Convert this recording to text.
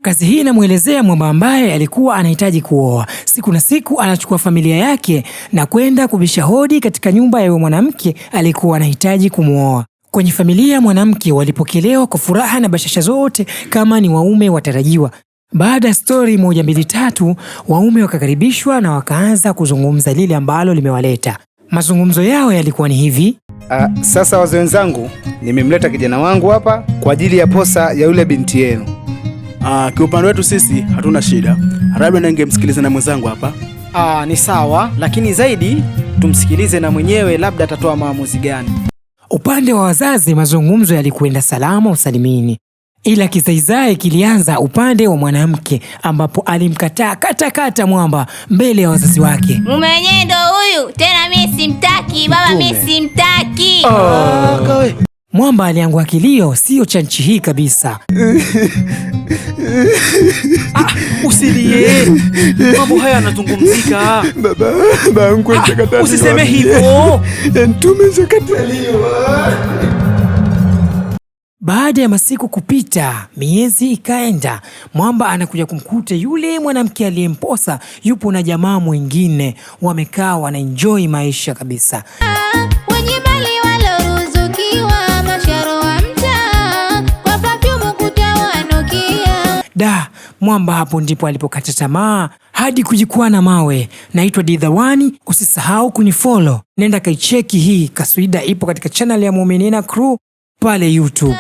Kazi hii inamuelezea mwamba ambaye alikuwa anahitaji kuoa. Siku na siku anachukua familia yake na kwenda kubisha hodi katika nyumba ya yule mwanamke alikuwa anahitaji kumuoa. Kwenye familia mwanamke walipokelewa kwa furaha na bashasha zote kama ni waume watarajiwa. Baada ya stori 1 2 3, waume wakakaribishwa na wakaanza kuzungumza lile ambalo limewaleta. Mazungumzo yao yalikuwa ni hivi: sasa wazee wenzangu, nimemleta kijana wangu hapa kwa ajili ya posa ya yule binti yenu. Kiupande wetu sisi hatuna shida, labda ningemsikiliza na mwenzangu hapa. Ni sawa, lakini zaidi tumsikilize na mwenyewe, labda atatoa maamuzi gani. Upande wa wazazi mazungumzo yalikwenda salama usalimini, ila kizaizai kilianza upande wa mwanamke ambapo alimkataa kata mwamba mbele ya wazazi wake. Mume wenyewe ndo huyu, tena mimi simtaki, baba mimi simtaki. Mwamba aliangua kilio sio cha nchi hii kabisa. Usilie, mambo haya yanazungumzika. Baba, usiseme hivyo. Tumeshakataliwa. Baada ya masiku kupita, miezi ikaenda, Mwamba anakuja kumkuta yule mwanamke aliyemposa yupo na jamaa mwingine. Wamekaa wanaenjoy maisha kabisa. Wenye mali waloruzukiwa, masharo wa mtaa, kwa perfume kutawanukia. Mwamba hapo ndipo alipokata tamaa hadi kujikua na mawe. Naitwa Didhawani, usisahau kunifollow. Nenda kaicheki hii kaswida, ipo katika channel ya Muminina Crew pale YouTube.